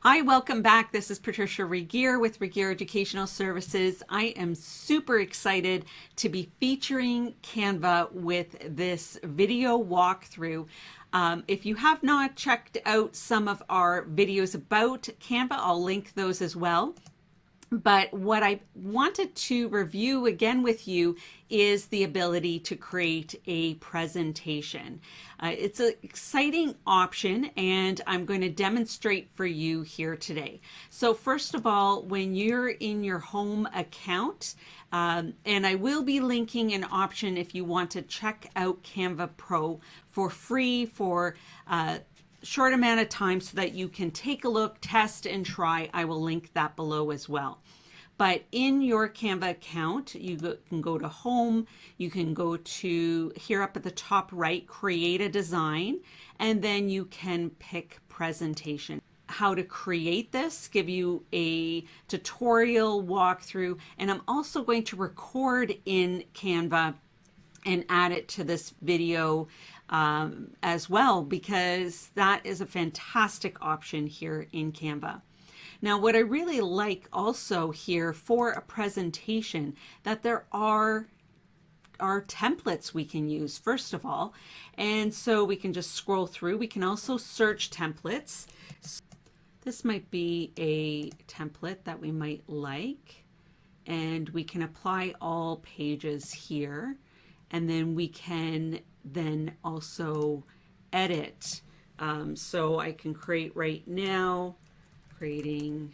Hi, welcome back. This is Patricia Regier with Regier Educational Services. I am super excited to be featuring Canva with this video walkthrough. If you have not checked out some of our videos about Canva, I'll link those as well. But what I wanted to review again with you is the ability to create a presentation. It's an exciting option, and I'm going to demonstrate for you here today. So first of all, when you're in your home account, and I will be linking an option if you want to check out Canva Pro for free for short amount of time so that you can take a look, test, and try. I will link that below as well. But in your Canva account, you can go to Home, you can go to here up at the top right, Create a Design, and then you can pick Presentation. How to create this, give you a tutorial walkthrough, and I'm also going to record in Canva and add it to this video as well, because that is a fantastic option here in Canva. Now, what I really like also here for a presentation, that there are templates we can use, first of all. And so we can just scroll through. We can also search templates. This might be a template that we might like. And we can apply all pages here. And then we can then also edit. So I can create right now, creating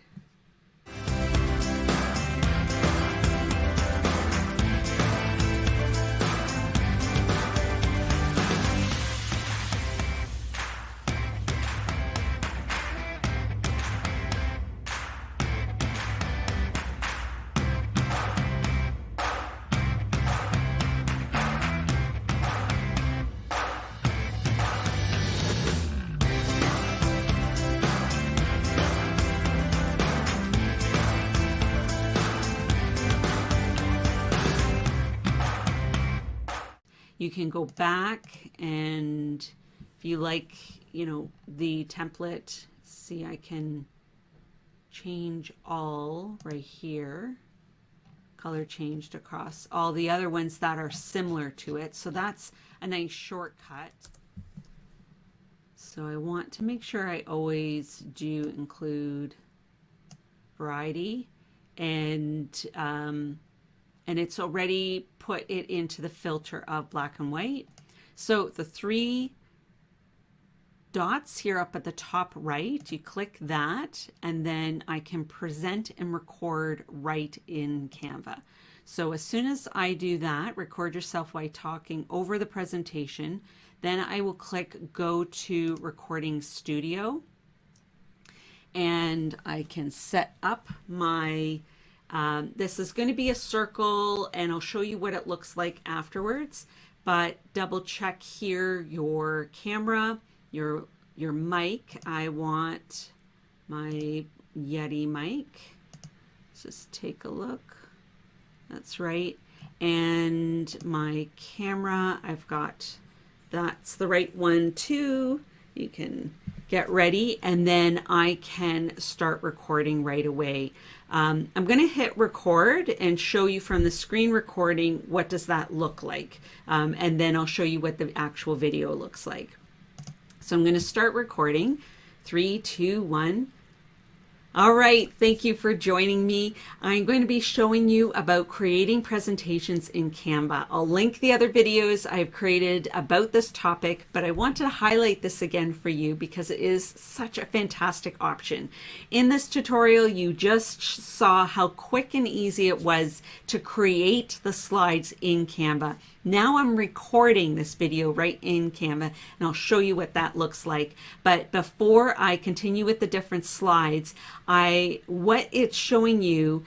you can go back, and if you like, the template, see, I can change all right here, color changed across all the other ones that are similar to it. So that's a nice shortcut. So I want to make sure I always do include variety, and it's already put it into the filter of black and white. So the three dots here up at the top right, you click that, and then I can present and record right in Canva. So as soon as I do that, record yourself while talking over the presentation, then I will click go to Recording Studio, and I can set up my this is going to be a circle, and I'll show you what it looks like afterwards, but double check here your camera, your mic. I want my Yeti mic. Let's just take a look. That's right. And my camera, I've got, that's the right one too. You can get ready, and then I can start recording right away. I'm going to hit record and show you from the screen recording what does that look like, and then I'll show you what the actual video looks like. So I'm going to start recording. 3, 2, 1. All right, thank you for joining me. I'm going to be showing you about creating presentations in Canva. I'll link the other videos I've created about this topic, but I want to highlight this again for you because it is such a fantastic option. In this tutorial, you just saw how quick and easy it was to create the slides in Canva. Now I'm recording this video right in Canva, and I'll show you what that looks like. But before I continue with the different slides, what it's showing you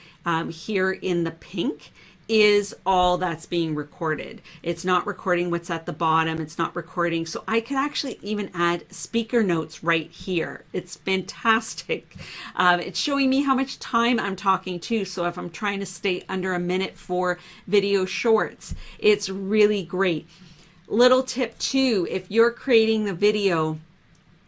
here in the pink is all that's being recorded. It's not recording what's at the bottom. It's not recording. So I could actually even add speaker notes right here. It's fantastic. It's showing me how much time I'm talking to. So if I'm trying to stay under a minute for video shorts, it's really great. Little tip too, if you're creating the video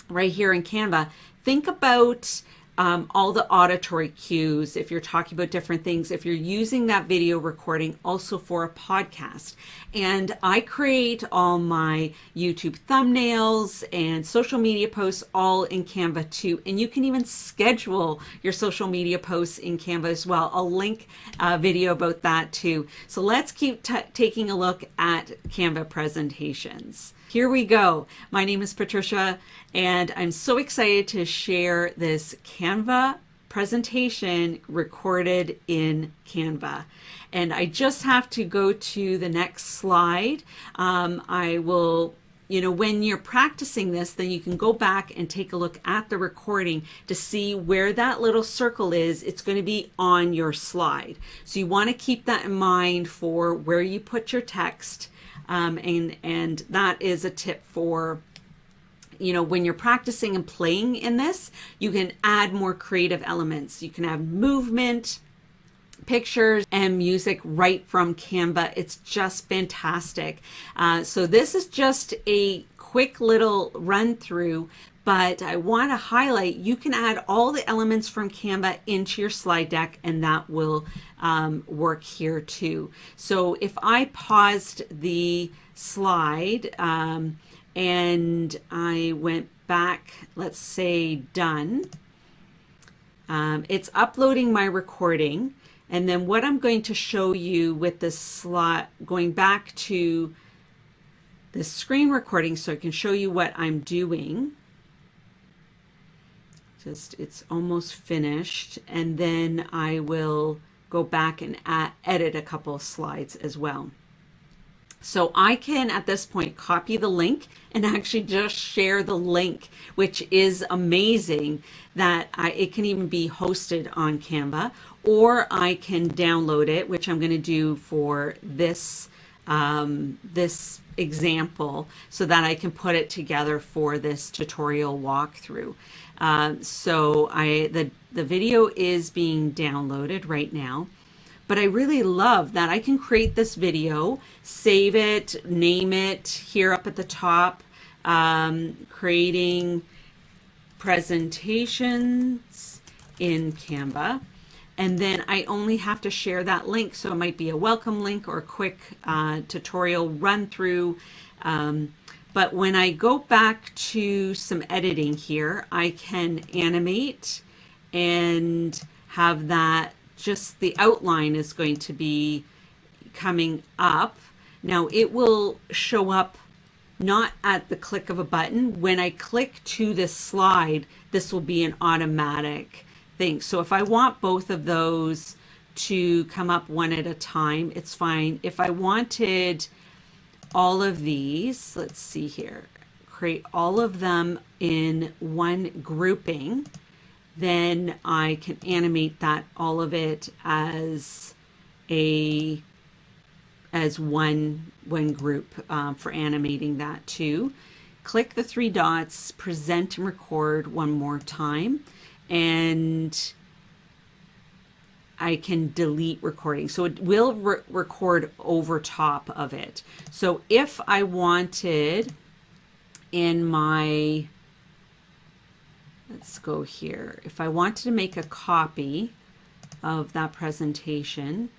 right here in Canva, think about all the auditory cues, if you're talking about different things, if you're using that video recording also for a podcast. And I create all my YouTube thumbnails and social media posts all in Canva too. And you can even schedule your social media posts in Canva as well. I'll link a video about that too. So let's keep taking a look at Canva presentations. Here we go. My name is Patricia, and I'm so excited to share this Canva presentation recorded in Canva. And I just have to go to the next slide. I will, when you're practicing this, then you can go back and take a look at the recording to see where that little circle is. It's going to be on your slide. So you want to keep that in mind for where you put your text. And that is a tip for, when you're practicing and playing in this, you can add more creative elements. You can have movement, pictures, and music right from Canva. It's just fantastic. So this is just a quick little run through, but I want to highlight you can add all the elements from Canva into your slide deck, and that will work here too. So if I paused the slide and I went back, let's say done, it's uploading my recording. And then what I'm going to show you with this slide, going back to the screen recording so I can show you what I'm doing. It's almost finished, and then I will go back and edit a couple of slides as well. So I can at this point copy the link and actually just share the link, which is amazing that it can even be hosted on Canva, or I can download it, which I'm going to do for this this example so that I can put it together for this tutorial walkthrough. So the video is being downloaded right now, but I really love that I can create this video, save it, name it here up at the top, creating presentations in Canva. And then I only have to share that link. So it might be a welcome link or a quick tutorial run through. But when I go back to some editing here, I can animate and have that, just the outline is going to be coming up. Now it will show up not at the click of a button. When I click to this slide, this will be an automatic thing. So if I want both of those to come up one at a time, it's fine. If I wanted all of these, let's see here, create all of them in one grouping, then I can animate that, all of it as one group for animating that too. Click the three dots, present and record one more time, and I can delete recording. So it will record over top of it. So if I wanted in my, let's go here, if I wanted to make a copy of that presentation,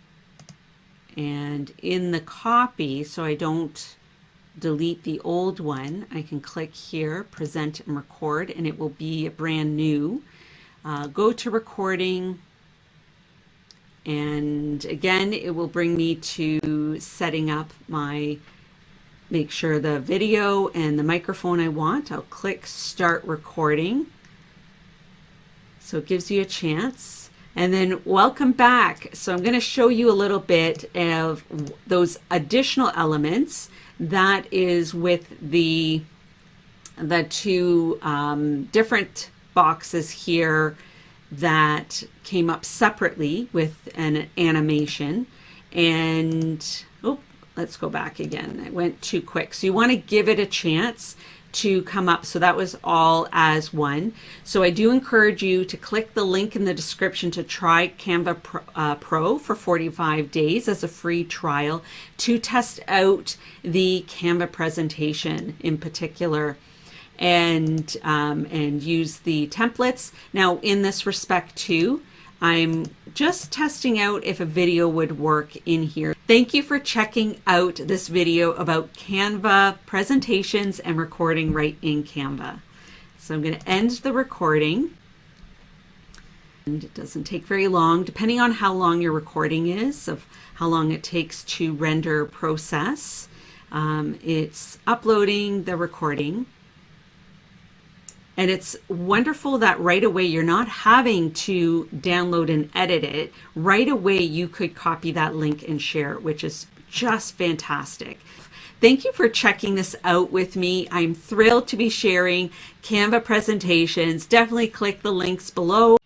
and in the copy, so I don't delete the old one, I can click here, present and record, and it will be a brand new. Go to recording, and again, it will bring me to setting up make sure the video and the microphone I want. I'll click start recording. So it gives you a chance. And then welcome back. So I'm going to show you a little bit of those additional elements that is with the two different boxes here that came up separately with an animation. And let's go back again. I went too quick. So you want to give it a chance to come up. So that was all as one. So I do encourage you to click the link in the description to try Canva Pro for 45 days as a free trial to test out the Canva presentation in particular. and use the templates. Now in this respect too, I'm just testing out if a video would work in here. Thank you for checking out this video about Canva presentations and recording right in Canva. So I'm going to end the recording. And it doesn't take very long, depending on how long your recording is, of how long it takes to render process. It's uploading the recording. And it's wonderful that right away you're not having to download and edit it. Right away you could copy that link and share it, which is just fantastic. Thank you for checking this out with me. I'm thrilled to be sharing Canva presentations. Definitely click the links below.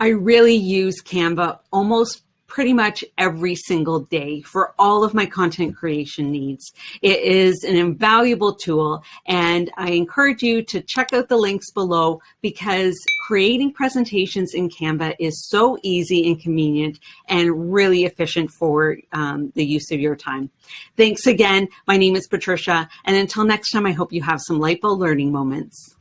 I really use Canva almost pretty much every single day for all of my content creation needs. It is an invaluable tool, and I encourage you to check out the links below because creating presentations in Canva is so easy and convenient and really efficient for the use of your time. Thanks again. My name is Patricia, and until next time, I hope you have some light bulb learning moments.